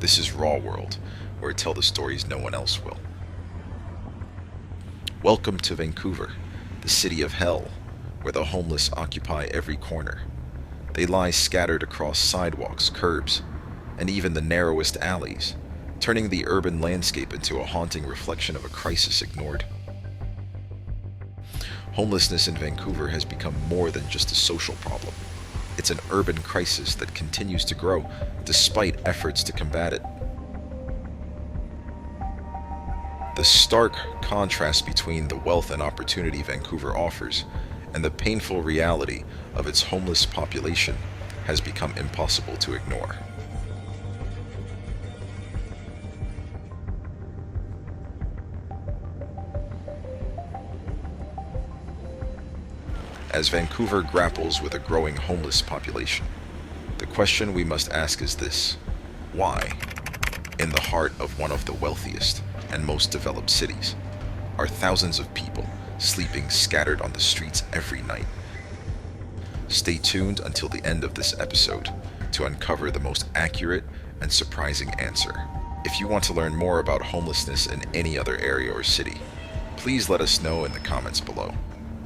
This is Raw World, where I tell the stories no one else will. Welcome to Vancouver, the city of hell, where the homeless occupy every corner. They lie scattered across sidewalks, curbs, and even the narrowest alleys, turning the urban landscape into a haunting reflection of a crisis ignored. Homelessness in Vancouver has become more than just a social problem. It's an urban crisis that continues to grow despite efforts to combat it. The stark contrast between the wealth and opportunity Vancouver offers and the painful reality of its homeless population has become impossible to ignore. As Vancouver grapples with a growing homeless population, the question we must ask is this: why, in the heart of one of the wealthiest and most developed cities, are thousands of people sleeping scattered on the streets every night? Stay tuned until the end of this episode to uncover the most accurate and surprising answer. If you want to learn more about homelessness in any other area or city, please let us know in the comments below,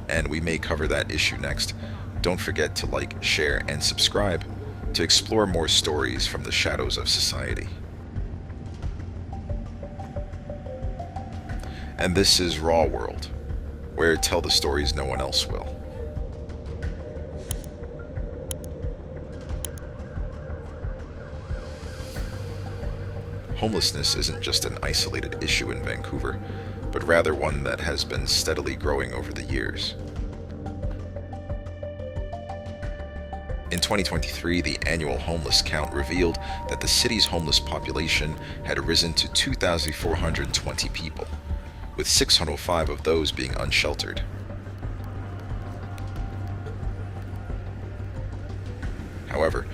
and we may cover that issue next. Don't forget to like, share, and subscribe to explore more stories from the shadows of society. And this is Raw World, where I tell the stories no one else will. Homelessness isn't just an isolated issue in Vancouver, but rather one that has been steadily growing over the years. In 2023, the annual homeless count revealed that the city's homeless population had risen to 2,420 people, with 605 of those being unsheltered. However,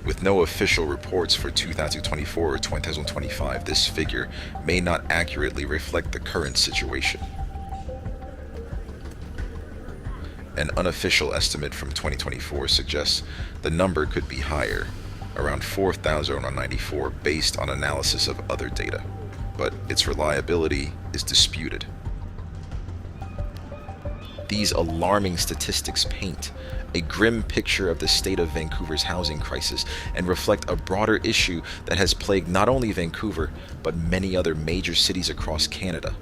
with no official reports for 2024 or 2025, this figure may not accurately reflect the current situation. An unofficial estimate from 2024 suggests the number could be higher, around 4,094 based on analysis of other data, but its reliability is disputed. These alarming statistics paint a grim picture of the state of Vancouver's housing crisis and reflect a broader issue that has plagued not only Vancouver, but many other major cities across Canada.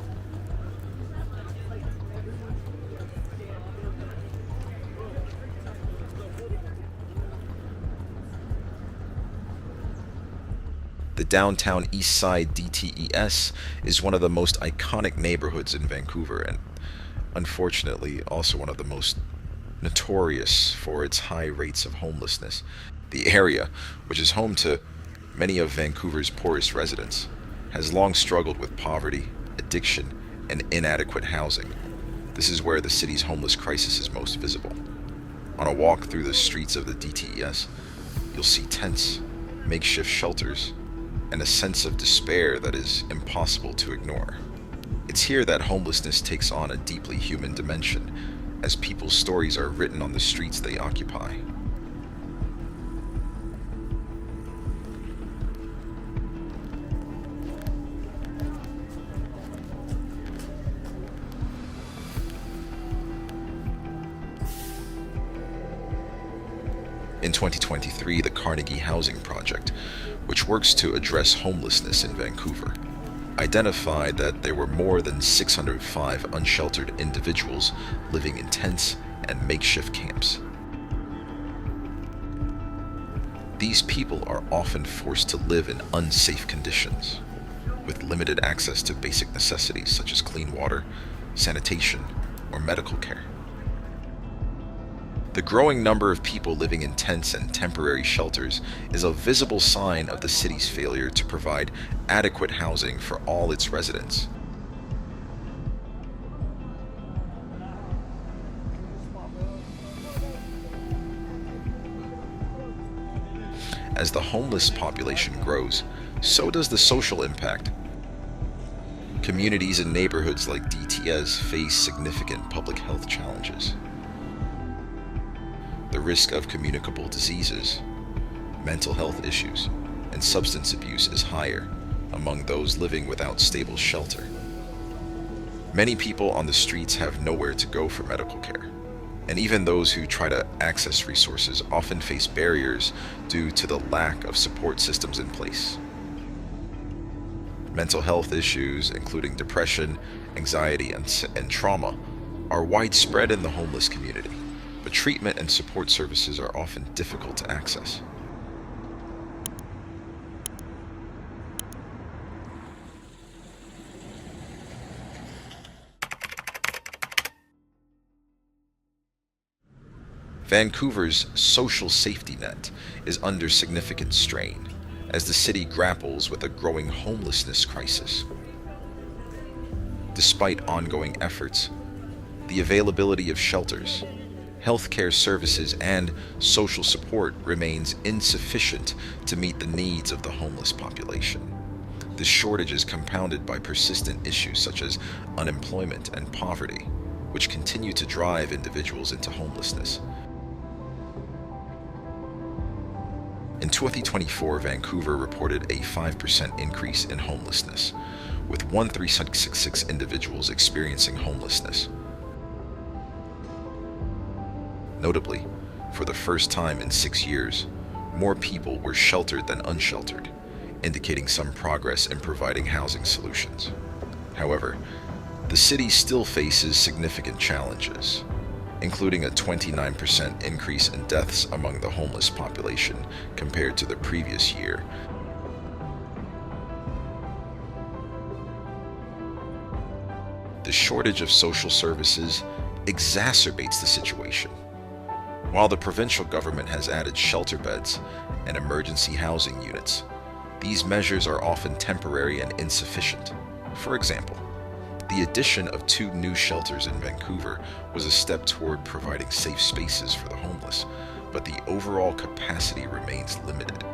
The downtown East Side DTES is one of the most iconic neighborhoods in Vancouver, and unfortunately also one of the most notorious for its high rates of homelessness. The area, which is home to many of Vancouver's poorest residents, has long struggled with poverty, addiction, and inadequate housing. This is where the city's homeless crisis is most visible. On a walk through the streets of the DTES, you'll see tents, makeshift shelters, and a sense of despair that is impossible to ignore. It's here that homelessness takes on a deeply human dimension, as people's stories are written on the streets they occupy. In 2023, the Carnegie Housing Project, which works to address homelessness in Vancouver, identified that there were more than 605 unsheltered individuals living in tents and makeshift camps. These people are often forced to live in unsafe conditions, with limited access to basic necessities such as clean water, sanitation, or medical care. The growing number of people living in tents and temporary shelters is a visible sign of the city's failure to provide adequate housing for all its residents. As the homeless population grows, so does the social impact. Communities and neighborhoods like DTS face significant public health challenges. The risk of communicable diseases, mental health issues, and substance abuse is higher among those living without stable shelter. Many people on the streets have nowhere to go for medical care, and even those who try to access resources often face barriers due to the lack of support systems in place. Mental health issues, including depression, anxiety, and trauma, are widespread in the homeless community, but treatment and support services are often difficult to access. Vancouver's social safety net is under significant strain as the city grapples with a growing homelessness crisis. Despite ongoing efforts, the availability of shelters, healthcare services, and social support remains insufficient to meet the needs of the homeless population. This shortage is compounded by persistent issues such as unemployment and poverty, which continue to drive individuals into homelessness. In 2024, Vancouver reported a 5% increase in homelessness, with 1,366 individuals experiencing homelessness. Notably, for the first time in 6 years, more people were sheltered than unsheltered, indicating some progress in providing housing solutions. However, the city still faces significant challenges, including a 29% increase in deaths among the homeless population compared to the previous year. The shortage of social services exacerbates the situation. While the provincial government has added shelter beds and emergency housing units, these measures are often temporary and insufficient. For example, the addition of 2 new shelters in Vancouver was a step toward providing safe spaces for the homeless, but the overall capacity remains limited.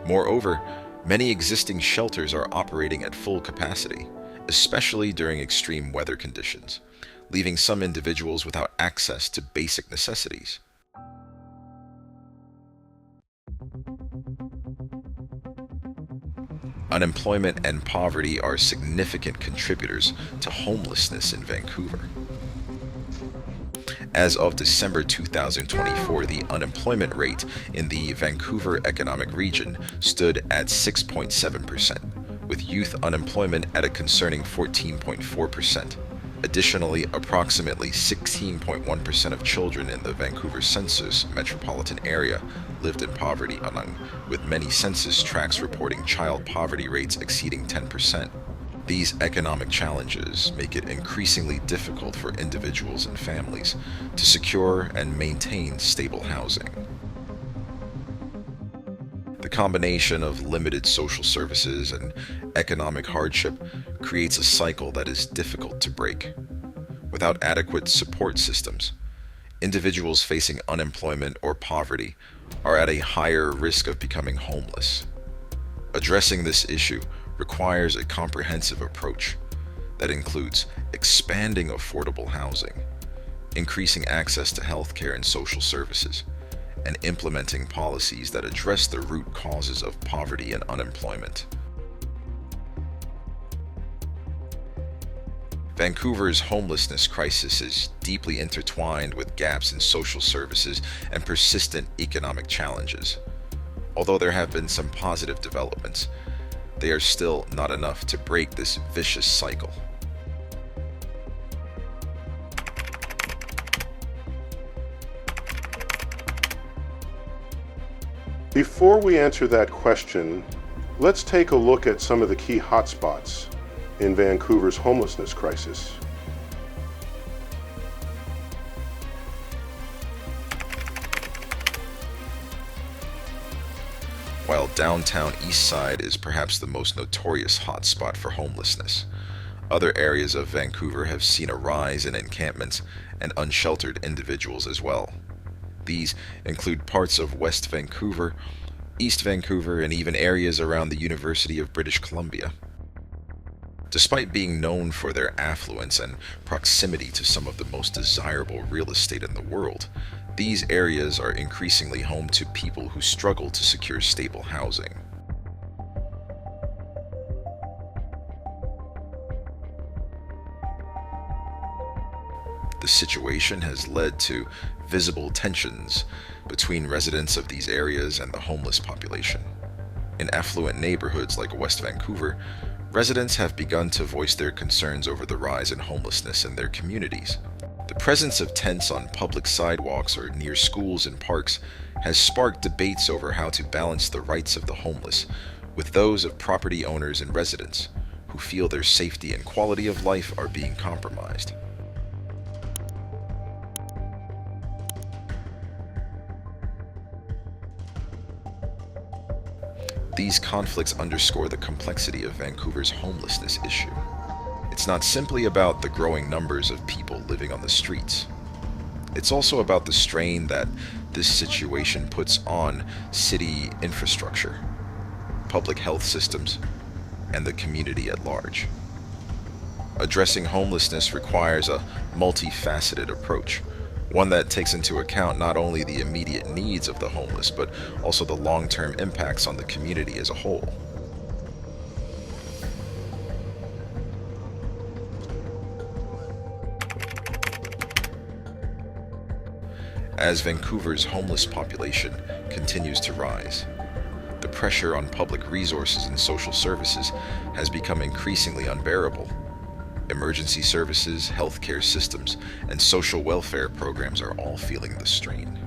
Moreover, many existing shelters are operating at full capacity, especially during extreme weather conditions, leaving some individuals without access to basic necessities. Unemployment and poverty are significant contributors to homelessness in Vancouver. As of December 2024, the unemployment rate in the Vancouver economic region stood at 6.7%, with youth unemployment at a concerning 14.4%. Additionally, approximately 16.1% of children in the Vancouver census metropolitan area lived in poverty, with many census tracts reporting child poverty rates exceeding 10%. These economic challenges make it increasingly difficult for individuals and families to secure and maintain stable housing. The combination of limited social services and economic hardship creates a cycle that is difficult to break. Without adequate support systems, individuals facing unemployment or poverty are at a higher risk of becoming homeless. Addressing this issue requires a comprehensive approach that includes expanding affordable housing, increasing access to healthcare and social services, and implementing policies that address the root causes of poverty and unemployment. Vancouver's homelessness crisis is deeply intertwined with gaps in social services and persistent economic challenges. Although there have been some positive developments, they are still not enough to break this vicious cycle. Before we answer that question, let's take a look at some of the key hotspots in Vancouver's homelessness crisis. While downtown East Side is perhaps the most notorious hotspot for homelessness, other areas of Vancouver have seen a rise in encampments and unsheltered individuals as well. These include parts of West Vancouver, East Vancouver, and even areas around the University of British Columbia. Despite being known for their affluence and proximity to some of the most desirable real estate in the world, these areas are increasingly home to people who struggle to secure stable housing. The situation has led to visible tensions between residents of these areas and the homeless population. In affluent neighborhoods like West Vancouver, residents have begun to voice their concerns over the rise in homelessness in their communities. The presence of tents on public sidewalks or near schools and parks has sparked debates over how to balance the rights of the homeless with those of property owners and residents who feel their safety and quality of life are being compromised. These conflicts underscore the complexity of Vancouver's homelessness issue. It's not simply about the growing numbers of people living on the streets. It's also about the strain that this situation puts on city infrastructure, public health systems, and the community at large. Addressing homelessness requires a multifaceted approach, one that takes into account not only the immediate needs of the homeless, but also the long-term impacts on the community as a whole. As Vancouver's homeless population continues to rise, the pressure on public resources and social services has become increasingly unbearable. Emergency services, healthcare systems, and social welfare programs are all feeling the strain.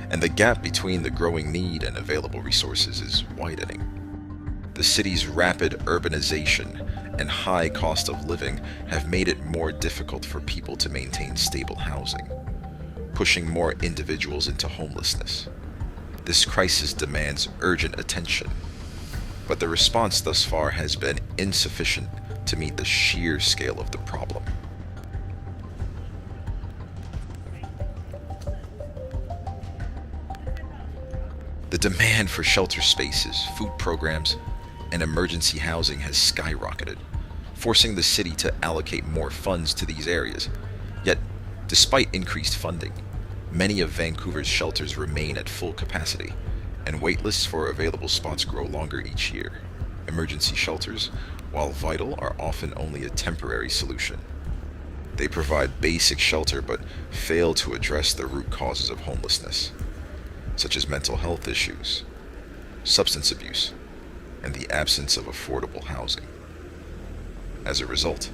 And the gap between the growing need and available resources is widening. The city's rapid urbanization and high cost of living have made it more difficult for people to maintain stable housing, pushing more individuals into homelessness. This crisis demands urgent attention, but the response thus far has been insufficient to meet the sheer scale of the problem. The demand for shelter spaces, food programs, and emergency housing has skyrocketed, forcing the city to allocate more funds to these areas. Yet, despite increased funding, many of Vancouver's shelters remain at full capacity, and waitlists for available spots grow longer each year. Emergency shelters, while vital, are often only a temporary solution. They provide basic shelter but fail to address the root causes of homelessness, such as mental health issues, substance abuse, and the absence of affordable housing. As a result,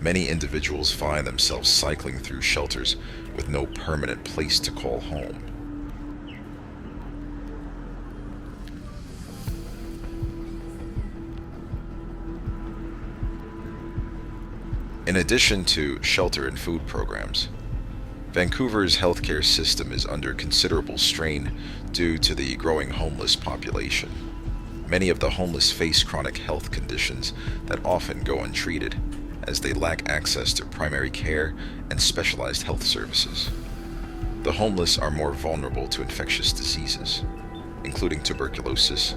many individuals find themselves cycling through shelters with no permanent place to call home. In addition to shelter and food programs, Vancouver's healthcare system is under considerable strain due to the growing homeless population. Many of the homeless face chronic health conditions that often go untreated, as they lack access to primary care and specialized health services. The homeless are more vulnerable to infectious diseases, including tuberculosis,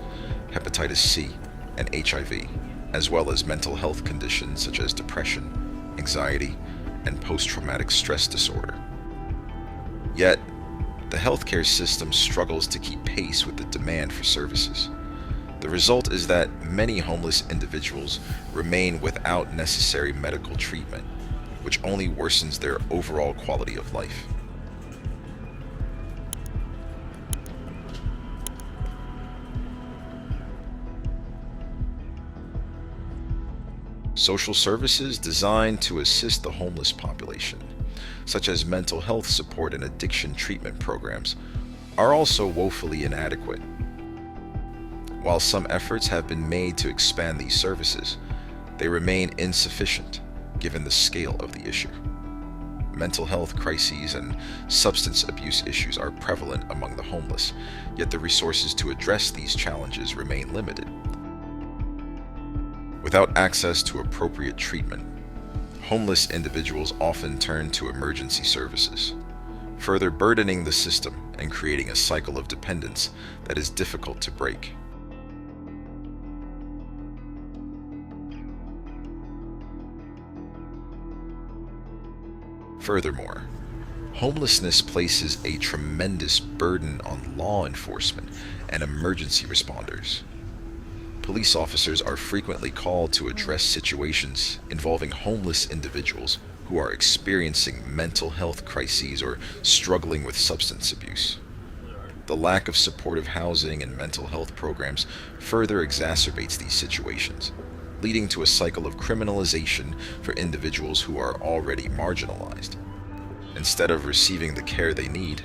hepatitis C, and HIV, as well as mental health conditions such as depression, anxiety, and post-traumatic stress disorder. Yet, the healthcare system struggles to keep pace with the demand for services. The result is that many homeless individuals remain without necessary medical treatment, which only worsens their overall quality of life. Social services designed to assist the homeless population, such as mental health support and addiction treatment programs, are also woefully inadequate. While some efforts have been made to expand these services, they remain insufficient given the scale of the issue. Mental health crises and substance abuse issues are prevalent among the homeless, yet the resources to address these challenges remain limited. Without access to appropriate treatment, homeless individuals often turn to emergency services, further burdening the system and creating a cycle of dependence that is difficult to break. Furthermore, Homelessness places a tremendous burden on law enforcement and emergency responders. Police officers are frequently called to address situations involving homeless individuals who are experiencing mental health crises or struggling with substance abuse. The lack of supportive housing and mental health programs further exacerbates these situations, leading to a cycle of criminalization for individuals who are already marginalized. Instead of receiving the care they need,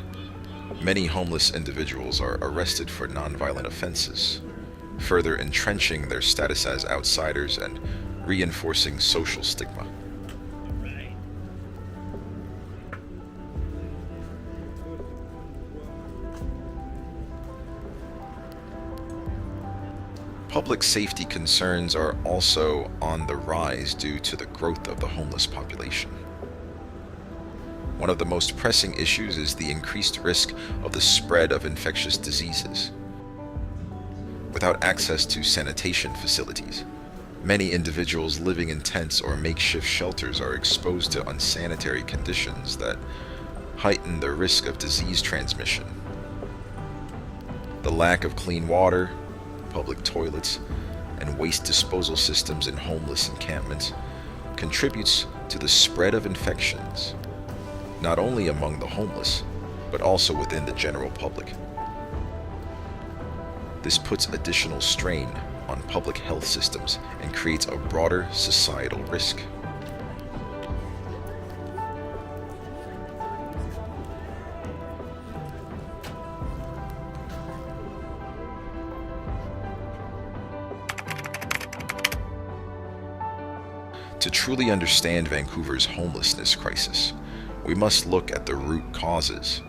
many homeless individuals are arrested for nonviolent offenses, further entrenching their status as outsiders and reinforcing social stigma. Public safety concerns are also on the rise due to the growth of the homeless population. One of the most pressing issues is the increased risk of the spread of infectious diseases. Without access to sanitation facilities, many individuals living in tents or makeshift shelters are exposed to unsanitary conditions that heighten the risk of disease transmission. The lack of clean water, public toilets, and waste disposal systems in homeless encampments contributes to the spread of infections, not only among the homeless, but also within the general public. This puts additional strain on public health systems and creates a broader societal risk. To truly understand Vancouver's homelessness crisis, we must look at the root causes.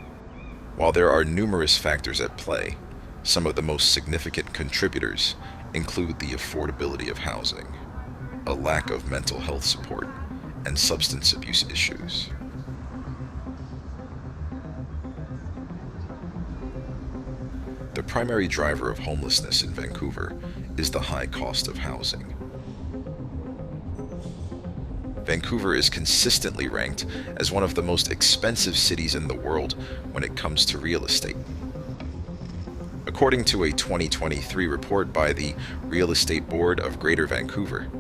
While there are numerous factors at play, some of the most significant contributors include the affordability of housing, a lack of mental health support, and substance abuse issues. The primary driver of homelessness in Vancouver is the high cost of housing. Vancouver is consistently ranked as one of the most expensive cities in the world when it comes to real estate. According to a 2023 report by the Real Estate Board of Greater Vancouver,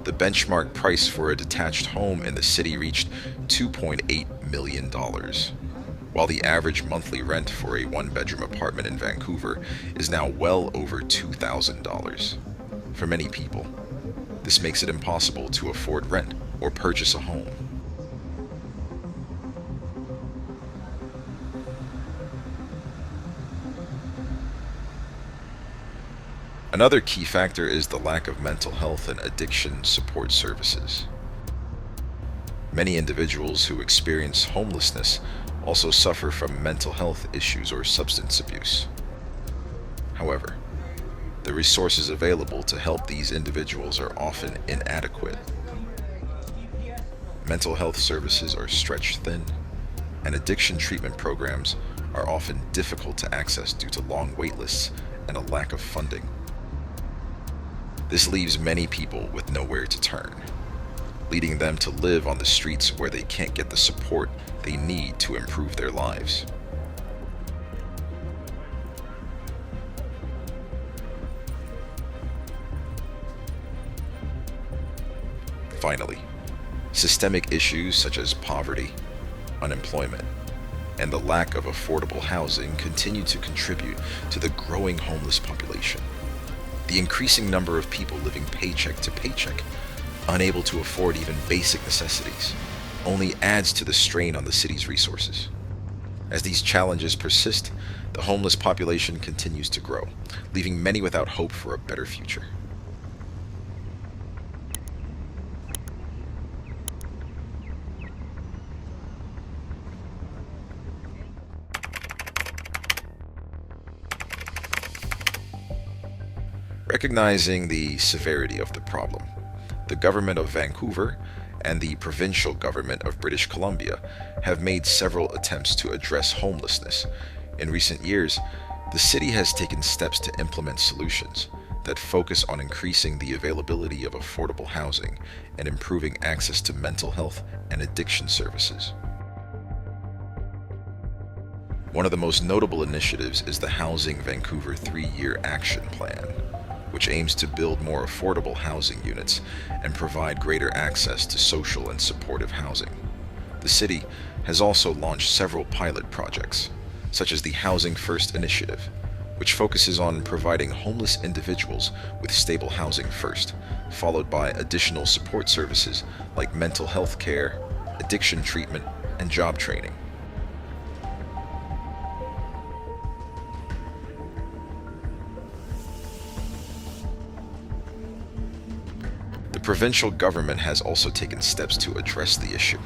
the benchmark price for a detached home in the city reached $2.8 million, while the average monthly rent for a one-bedroom apartment in Vancouver is now well over $2,000. For many people, this makes it impossible to afford rent or purchase a home. Another key factor is the lack of mental health and addiction support services. Many individuals who experience homelessness also suffer from mental health issues or substance abuse. However, the resources available to help these individuals are often inadequate. Mental health services are stretched thin, and addiction treatment programs are often difficult to access due to long wait lists and a lack of funding. This leaves many people with nowhere to turn, leading them to live on the streets where they can't get the support they need to improve their lives. Finally, systemic issues such as poverty, unemployment, and the lack of affordable housing continue to contribute to the growing homeless population. The increasing number of people living paycheck to paycheck, unable to afford even basic necessities, only adds to the strain on the city's resources. As these challenges persist, the homeless population continues to grow, leaving many without hope for a better future. Recognizing the severity of the problem, the government of Vancouver and the provincial government of British Columbia have made several attempts to address homelessness. In recent years, the city has taken steps to implement solutions that focus on increasing the availability of affordable housing and improving access to mental health and addiction services. One of the most notable initiatives is the Housing Vancouver 3-year action plan, which aims to build more affordable housing units and provide greater access to social and supportive housing. The city has also launched several pilot projects, such as the Housing First initiative, which focuses on providing homeless individuals with stable housing first, followed by additional support services like mental health care, addiction treatment, and job training. The provincial government has also taken steps to address the issue.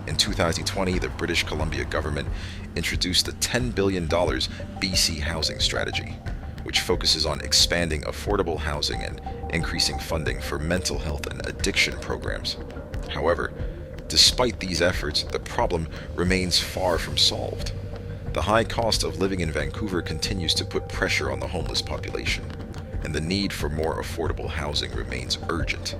In 2020, the British Columbia government introduced the $10 billion BC Housing Strategy, which focuses on expanding affordable housing and increasing funding for mental health and addiction programs. However, despite these efforts, the problem remains far from solved. The high cost of living in Vancouver continues to put pressure on the homeless population, and the need for more affordable housing remains urgent.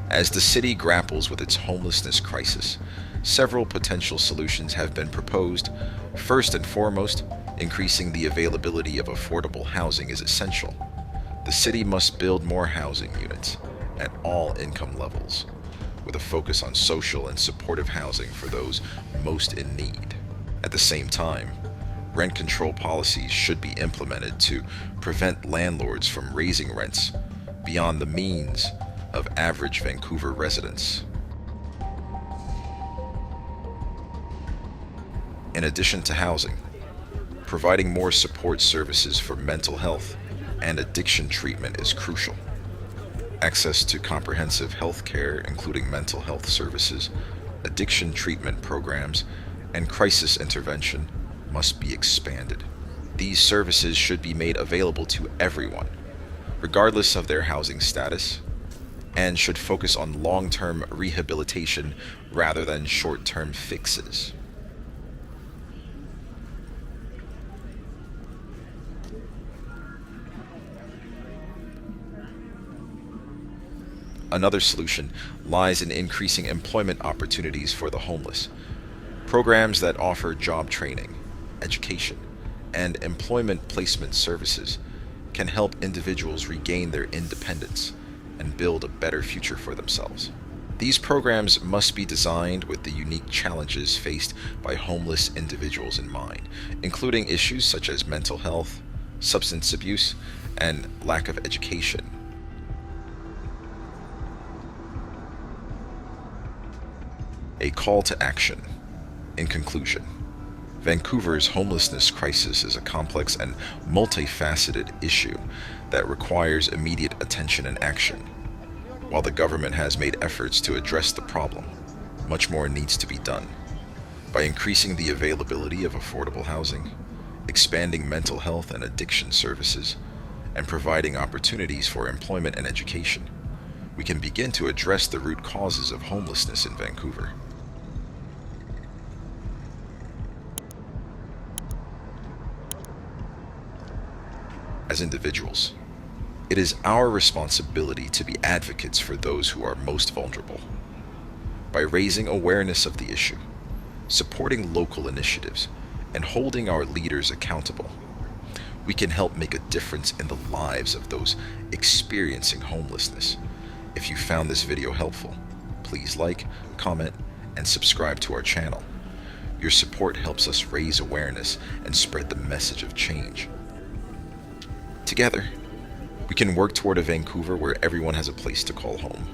As the city grapples with its homelessness crisis, several potential solutions have been proposed. First and foremost, increasing the availability of affordable housing is essential. The city must build more housing units at all income levels, with a focus on social and supportive housing for those most in need. At the same time, rent control policies should be implemented to prevent landlords from raising rents beyond the means of average Vancouver residents. In addition to housing, providing more support services for mental health and addiction treatment is crucial. Access to comprehensive health care, including mental health services, addiction treatment programs, and crisis intervention, must be expanded. These services should be made available to everyone, regardless of their housing status, and should focus on long-term rehabilitation rather than short-term fixes. Another solution lies in increasing employment opportunities for the homeless. Programs that offer job training, education, and employment placement services can help individuals regain their independence and build a better future for themselves. These programs must be designed with the unique challenges faced by homeless individuals in mind, including issues such as mental health, substance abuse, and lack of education. A call to action. In conclusion, Vancouver's homelessness crisis is a complex and multifaceted issue that requires immediate attention and action. While the government has made efforts to address the problem, much more needs to be done. By increasing the availability of affordable housing, expanding mental health and addiction services, and providing opportunities for employment and education, we can begin to address the root causes of homelessness in Vancouver. As individuals, it is our responsibility to be advocates for those who are most vulnerable. By raising awareness of the issue, supporting local initiatives, and holding our leaders accountable, we can help make a difference in the lives of those experiencing homelessness. If you found this video helpful, please like, comment, and subscribe to our channel. Your support helps us raise awareness and spread the message of change. Together, we can work toward a Vancouver where everyone has a place to call home.